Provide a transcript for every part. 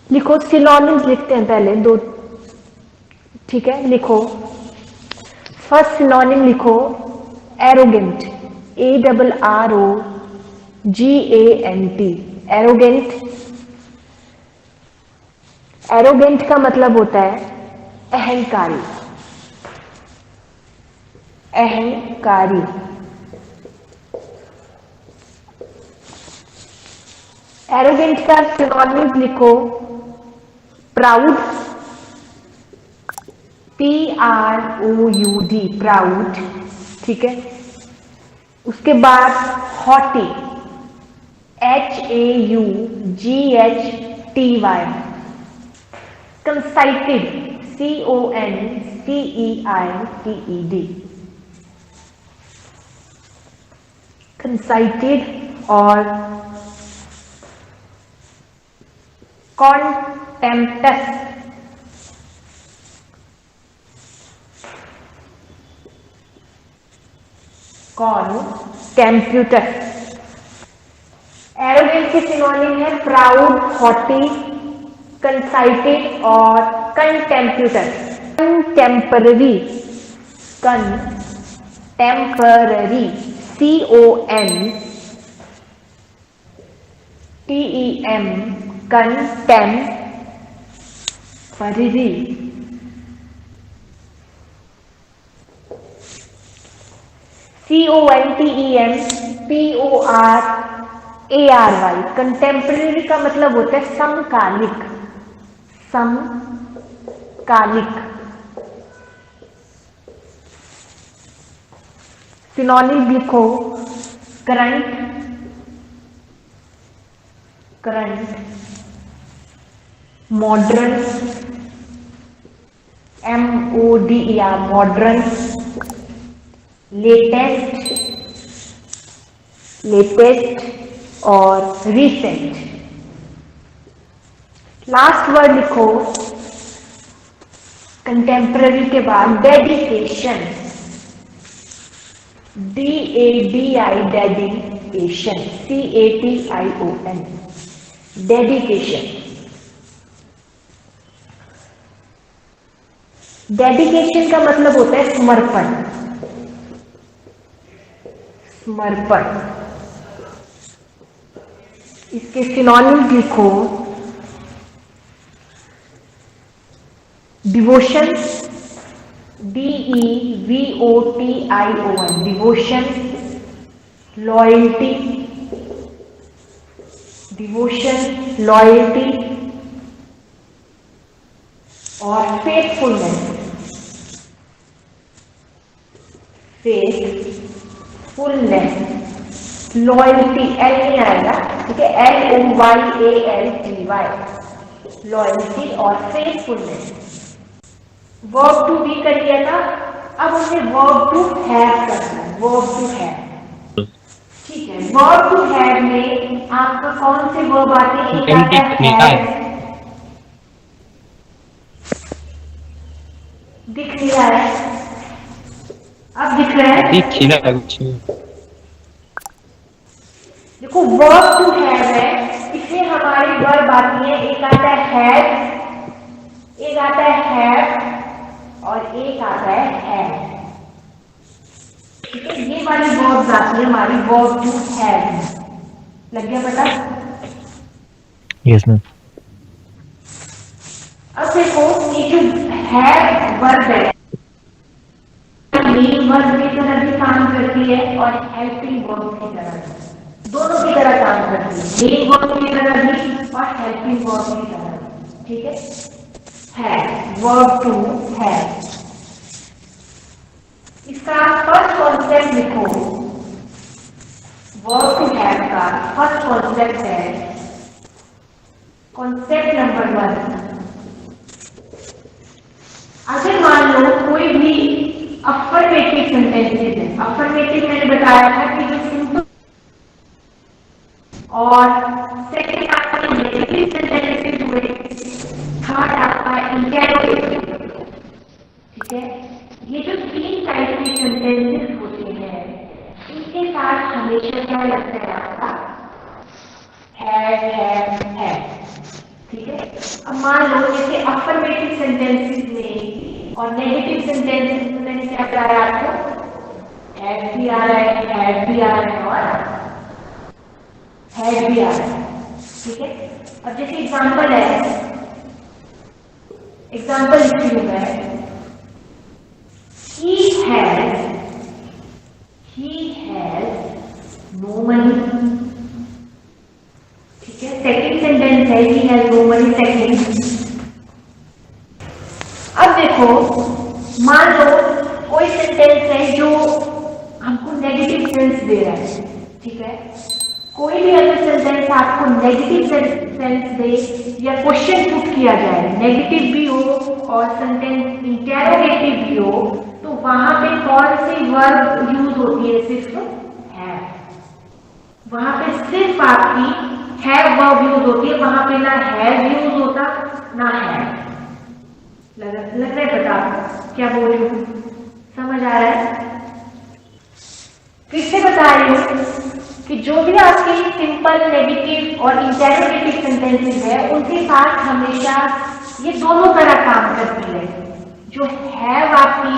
लिखो, सिनोनिम्स लिखते हैं पहले दो, ठीक है। लिखो, फर्स्ट सिनोनिम लिखो एरोगेंट, ARROGANT, एरोगेंट। एरोगेंट का मतलब होता है अहंकारी, अहंकारी। एरोगेंट का सिनोनिम्स लिखो प्राउड, PROUD, प्राउड, ठीक है। उसके बाद haughty, HAUGHTY, conceited, CONCEITED, conceited. और कॉन्टेम्प्टस, कॉन्टेम्प्टस। एरोगेंट के सिनोनिम है प्राउड, हॉटी, कंसाइटेड और contemptuous. Contemporary, contemporary, CONTEM, contemporary. CONTEMPORARY, contemporary का मतलब होता है समकालिक, समकालिक। सिनोनिम लिखो current, current, modern, MODER, modern, latest, latest और रिसेंट। लास्ट वर्ड लिखो कंटेम्पररी के बाद dedication, DADI, dedication, CATION, dedication. Dedication का मतलब होता है समर्पण, समर्पण। इसके सिनोनिम्स लिखो devotion, DEVOTION, devotion, loyalty, devotion, loyalty और फेथफुलनेस, फेथफुलनेस। लॉयल्टी एल नहीं आएगा, ठीक है, LOYALTY, लॉयल्टी और फेथफुलनेस। वर्ब टू बी कर लिया था, अब हमें वर्ब टू हैव करना है, वर्ब टू हैव, ठीक है। वर्ब टू हैव में आपका कौन से वर्ब आते हैं? एक आता है हैव, दिख नहीं रहा है, अब दिख रहा है, देखो वर्ब टू हैव है, इसमें हमारी वर्ब आती है, एक आता है हैव, एक आता है हैव और एक आता है हैव, ठीक है। ये वाली वर्ब्स आती है हमारी वर्ब टू हैव। लग गया पता? Yes ma'am. अब देखो ये जो हैव वर्ब है, मेन वर्ब की तरह भी काम करती है और हेल्पिंग वर्ब की तरह भी, दोनों की तरह काम करती है, मेन वर्ब की तरह भी और हेल्पिंग वर्ब की तरह भी, ठीक है। Have, verb to have. इसका फर्स्ट कॉन्सेप्ट लिखो, वर्ब टू हैव का फर्स्ट कॉन्सेप्ट है, कॉन्सेप्ट नंबर 1। अगर मान लो कोई भी अफर्मेटिव सेंटेंसेस है, अफर्मेटिव मैंने बताया था कि जो सिंपल, और सेकंड आपका नेगेटिव सेंटेंसेस हुए, थर्ड आपका इंटरोगेटिव, ठीक है। ये जो तीन टाइप के सेंटेंसेस होते हैं इसके साथ हमेशा क्या लगता है आपका, है। ठीक है, अब मान लो जैसे अफर्मेटिव सेंटेंसेस में और नेगेटिव सेंटेंसेस में मैंने क्या बताया आपको, हैड भी आ रहा है, हैड भी आ रहा है और हैड भी आ रहा है। ठीक है, अब जैसे एग्जांपल है, एग्जांपल लिखती हूँ मैं, he has no money। ठीक है, सेकंड सेंटेंस है he has no money, second. अब देखो, मान लो कोई सेंटेंस है जो हमको नेगेटिव सेंस दे रहा है। ठीक है, कोई भी अगर सेंटेंस आपको नेगेटिव सेंस दे या क्वेश्चन पुट किया जाए, नेगेटिव भी हो और सेंटेंस इंटेरोगेटिव भी हो, तो वहां पे कौन सी वर्ब यूज होती है, सिर्फ है। वहां पे सिर्फ आपकी है वर्ब यूज होती है, वहां पे ना हैव यूज होता ना है। लग रहा है पता क्या बोल रही हूँ, समझ आ रहा है? फिर से बता रही हूँ कि जो भी आपकी सिंपल नेगेटिव और इंटेरोगेटिव सेंटेंसेस है, उनके साथ हमेशा ये दोनों तरह काम करती है। जो हैव आपकी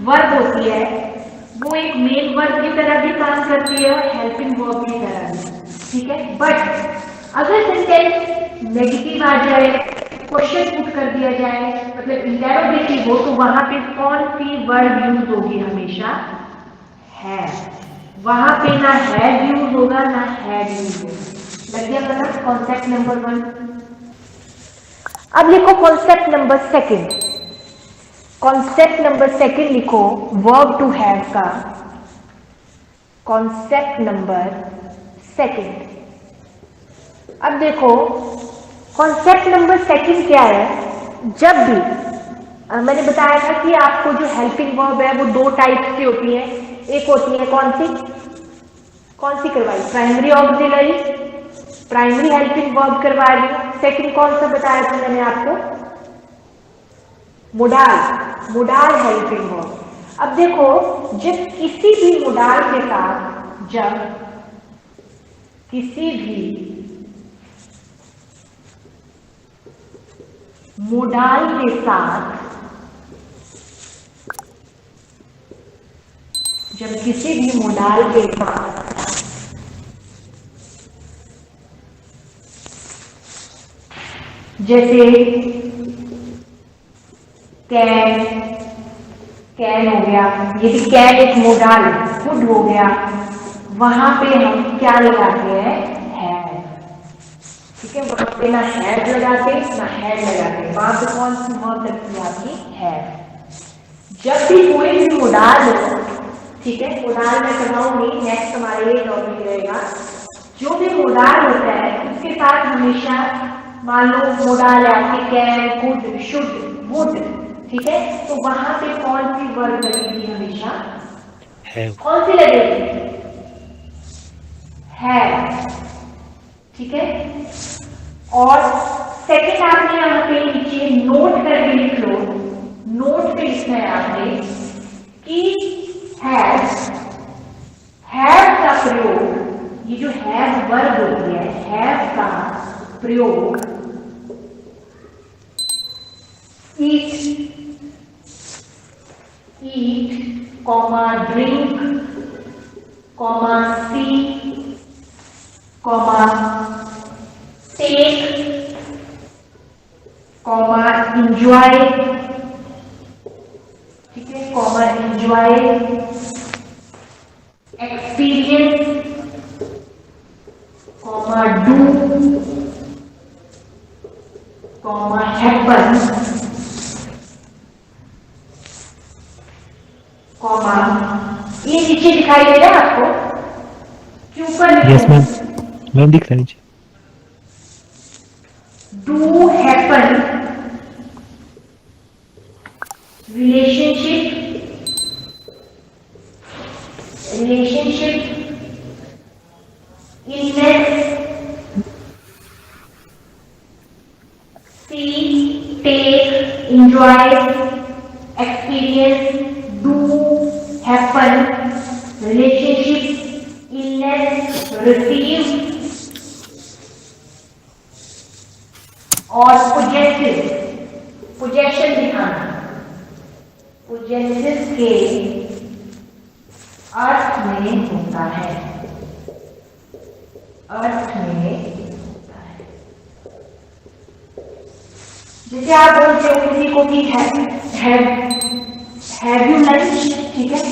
वर्ब होती है वो एक मेन वर्ब की तरह भी काम करती है और हेल्पिंग वर्ब की तरह भी। ठीक है, बट अगर सेंटेंस नेगेटिव आ जाए, क्वेश्चन पुट कर दिया जाए, मतलब इंटेरोगेटिव हो, तो वहां पे कौन सी वर्ब यूज होगी, हमेशा है। वहां पे ना हैव यूज होगा ना हैड यूज होगा। लग गया पता कॉन्सेप्ट नंबर 1। अब लिखो कॉन्सेप्ट नंबर 2। कॉन्सेप्ट नंबर 2 लिखो वर्ब टू हैव का कॉन्सेप्ट नंबर 2। अब देखो कॉन्सेप्ट नंबर 2 क्या है, जब भी मैंने बताया था कि आपको जो हेल्पिंग वर्ब है वो 2 टाइप की होती है। एक होती है कौन सी करवाई, primary auxiliary, primary helping verb करवा रही। सेकंड कौन सा बताया था मैंने आपको, मोडाल हेल्पिंग वर्ब। अब देखो, जब किसी भी मोडाल के साथ, जब किसी भी मोडाल के साथ, जब किसी भी मोडाल के साथ जैसे कैन हो गया, ये भी कैन एक मोडाल, फूड हो गया, वहां पे हम क्या लगाते हैं, हैड। ठीक है, वहां पे ना हैड लगाते ना हैड लगाते, वहां पे कौन सी वर्ब लगती है आपकी, हैड। जब भी कोई भी मोडाल हो, ठीक है, मोडाल में करवाऊंगी, नेक्स्ट हमारे ये टॉपिक रहेगा। जो भी मोडाल होता है उसके साथ हमेशा, मान लो मोडाल है आपकी कैन, कुड, शुड, वुड, ठीक है, तो वहां पे कौन सी वर्ब लगेगी, हमेशा Have. कौन सी लगेगी, है। ठीक है, और सेकंड आपने यहाँ पे नीचे नोट करके लिख लो, नोट पे लिखना है आपने कि हैव का प्रयोग, ये जो हैव वर्ब होती है, हैव का प्रयोग ईट, कॉमा ड्रिंक, कॉमा सी, कॉमा टेक, कॉमा इंजॉय, ठीक है, comma enjoy, experience, comma do, comma happen, comma, ये नीचे दिखाई दे रहा है आपको कि ऊपर Yes, ma'am. मैम दिख रहा है नीचे। Do happen, relationship, illness, see, take, enjoy, experience, do, happen, relationship, receive और पोजेशन दिखाना, पोजेसिव के अर्थ में होता है, अर्थ में होता है। जैसे आप बोलते हो किसी को कि हैव यू लंच, ठीक है,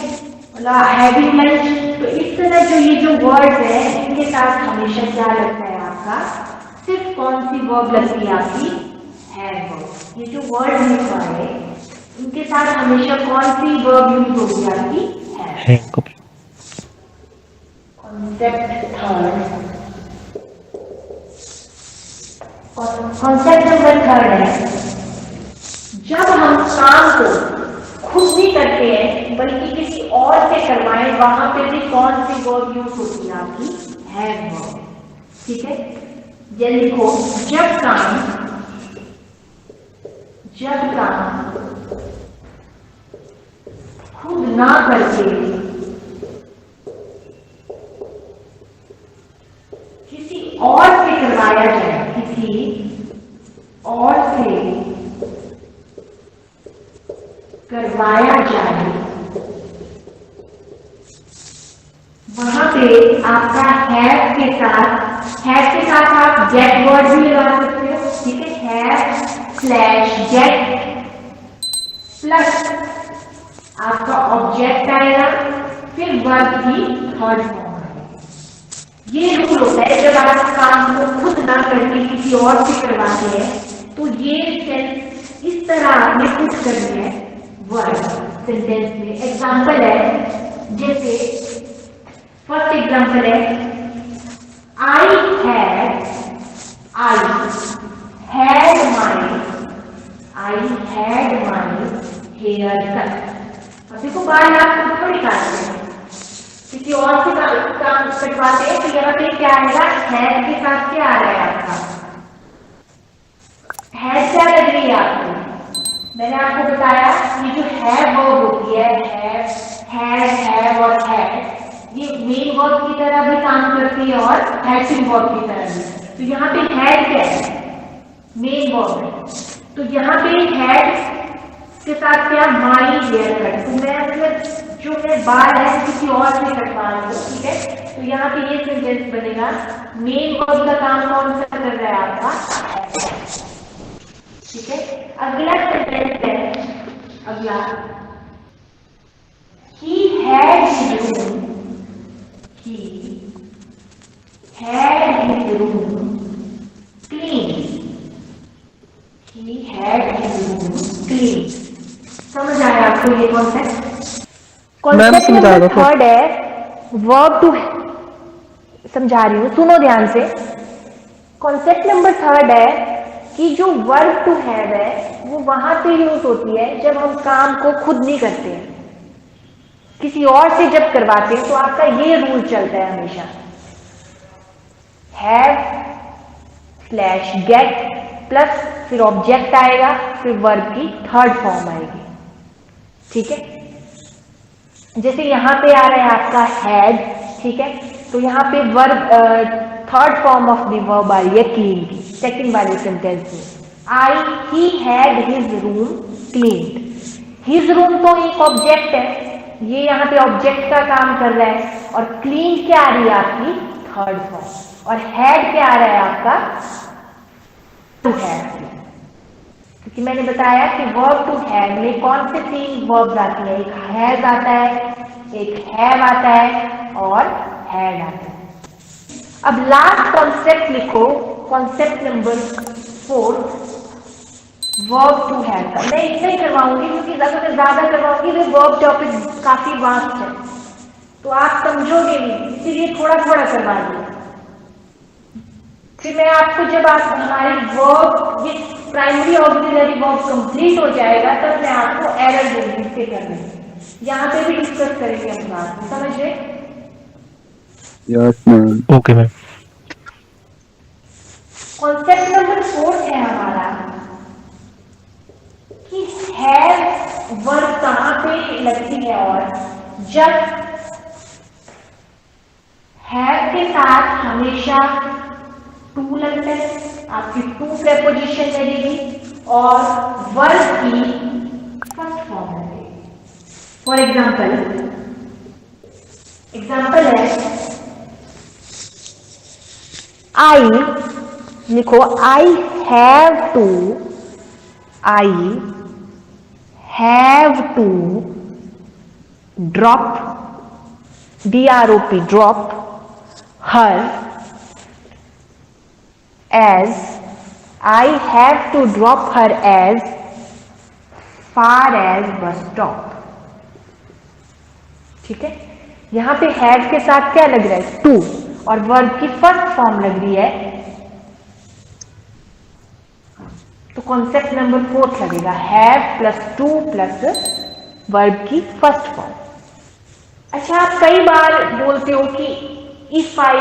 मतलब हैव यू लंच, तो इस तरह जो ये जो वर्ड है इनके साथ हमेशा क्या लगता है आपका, सिर्फ कौन सी वर्ब लगती है आपकी, हैव वर्ब। ये जो वर्ड लिखा है इनके साथ हमेशा कौन सी वर्ब यूज होगी आपकी, है copy. Concept third, concept number third है, जब हम काम को खुद नहीं करते हैं बल्कि किसी और से करवाएं, वहां पे भी कौन सी वर्ब यूज होती है आपकी, हैव वर्ब। ठीक है, ये लिखो, जब काम खुद ना करके किसी और से करवाया जाए, किसी और से करवाया जाए, वहां पे आपका हैव के साथ आप गेट वर्ड भी लगा सकते हो, ठीक है, हैव स्लैश गेट प्लस आपका ऑब्जेक्ट आएगा, फिर वर्ब की थर्ड फॉर्म आएगा। ये रूल होता है जब आप काम को खुद ना करके किसी और से करवाते हैं, तो ये सेंस इस तरह आपने पुट करनी है वर्ड सेंटेंस में। एग्जांपल है, जैसे फर्स्ट एग्जांपल है, I had my hair cut. अब देखो बाल आप खुद थोड़ी काटते हैं, किसी और से काम कटवाते हैं, तो यहाँ पे क्या आएगा, हैड के साथ क्या आ रहा है आपका, हैड क्या लग रही है आपको, मैंने आपको बताया ये जो हैव वर्ब होती है, हैव और हैड, ये मेन वर्ब की तरह भी काम करती है और हेल्पिंग वर्ब की तरह भी। तो यहाँ पे हैड क्या है, मेन वर्ब है, तो यहाँ पे हैड के साथ क्या, माई हेयर कट, तो मैं मतलब जो मैं बाल है किसी और से कटवा रही हूँ, ठीक है, तो यहाँ पे ये सेंटेंस बनेगा, मेन वर्ब का काम कौन सा कर रहा है आपका, ठीक है। अगला सेंटेंस है, अगला, he had his room clean, he had his room clean। समझ आया आपको ये कॉन्सेप्ट? कॉन्सेप्ट नंबर थर्ड है वर्ब टू, समझा रही हूँ, सुनो ध्यान से। कॉन्सेप्ट नंबर थर्ड है कि जो वर्ब टू हैव है वो वहां पे यूज होती है जब हम काम को खुद नहीं करते हैं, किसी और से जब करवाते हैं, तो आपका ये रूल चलता है हमेशा, हैव स्लैश गेट प्लस फिर ऑब्जेक्ट आएगा, फिर वर्ब की थर्ड फॉर्म आएगी, ठीक है। जैसे यहाँ पे आ रहा है आपका हैड, ठीक है, तो यहाँ पे verb third form of the verb आ रही है क्लीन की, सेकंड वाले सेंटेंस में, he had his room cleaned. His room तो एक ऑब्जेक्ट है, ये यहाँ पे ऑब्जेक्ट का काम कर रहा है, और क्लीन क्या आ रही है आपकी थर्ड फॉर्म, और हैड क्या आ रहा है आपका टू हैव, क्योंकि मैंने बताया कि वर्ब टू हैव में कौन से तीन वर्ब्स आती है, एक हैज आता है, एक हैव आता है और हैड आता है। अब लास्ट कॉन्सेप्ट लिखो, concept number 4 verb to have का। मैं इतना ही करवाऊंगी क्योंकि ज्यादा से ज्यादा करवाऊंगी तो वर्ब टॉपिक काफी वास्ट है, तो आप समझोगे नहीं, इसीलिए थोड़ा थोड़ा करवा दूंगी। फिर मैं आपको जब आप हमारी verb with primary auxiliary verb complete हो जाएगा तब मैं आपको एरर दूंगी इसके करने, यहाँ पे भी डिस्कस करेंगे हम बात, समझ रहे? Yes ma'am, okay ma'am. Concept number 4 है हमारा कि हैव वर्ब कहाँ पे लगती है, और जब हैव के साथ हमेशा टू लगता है, आपकी टू प्रेपोजिशन लगेगी और वर्ब की फर्स्ट फॉर्म लगेगी। फॉर एग्जाम्पल है आई, लिखो I have to drop, DROP drop her, as I have to drop her as far as bus stop। ठीक है, यहां पे have के साथ क्या लग रहा है, टू, और वर्ब की फर्स्ट फॉर्म लग रही है, तो कॉन्सेप्ट नंबर 4 लगेगा, have plus two plus verb की फर्स्ट फॉर्म। अच्छा, आप कई बार बोलते हो कि if I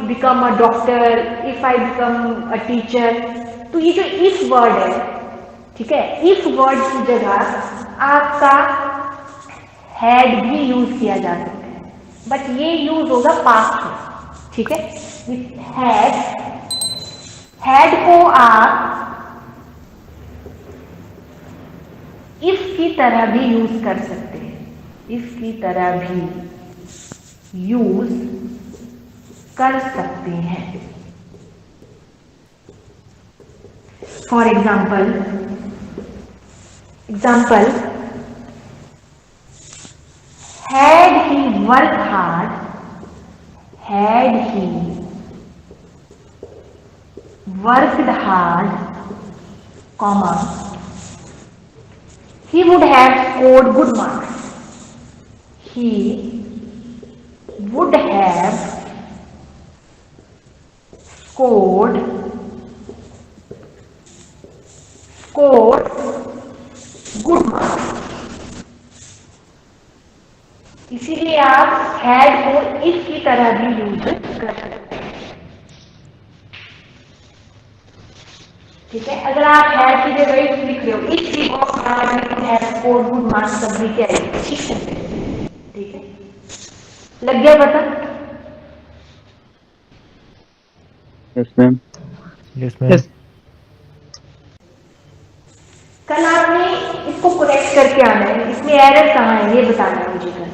become a doctor, if I become a teacher, तो ये जो इफ वर्ड है, ठीक है, इफ वर्ड की जगह आपका हैड भी यूज किया जा सकता है, बट ये यूज होगा पास्ट में। ठीक है, हैड को आप इफ की तरह भी यूज कर सकते हैं, इफ की तरह भी यूज कर सकते हैं। For example had he work hard, had he worked hard, comma, he would have scored good marks, he would have scored good marks। इसीलिए आप हैड को इफ की तरह भी यूज कर सकते हैं। ठीक है, अगर आप हैड की जगह इफ लिख रहे हो, if he have scored good marks, तब भी क्या है, ठीक है। ठीक है, लग गया पता? Yes ma'am. Yes ma'am. कल आपने इसको करेक्ट करके आना है, इसमें एरर कहाँ है ये बताना है मुझे कल।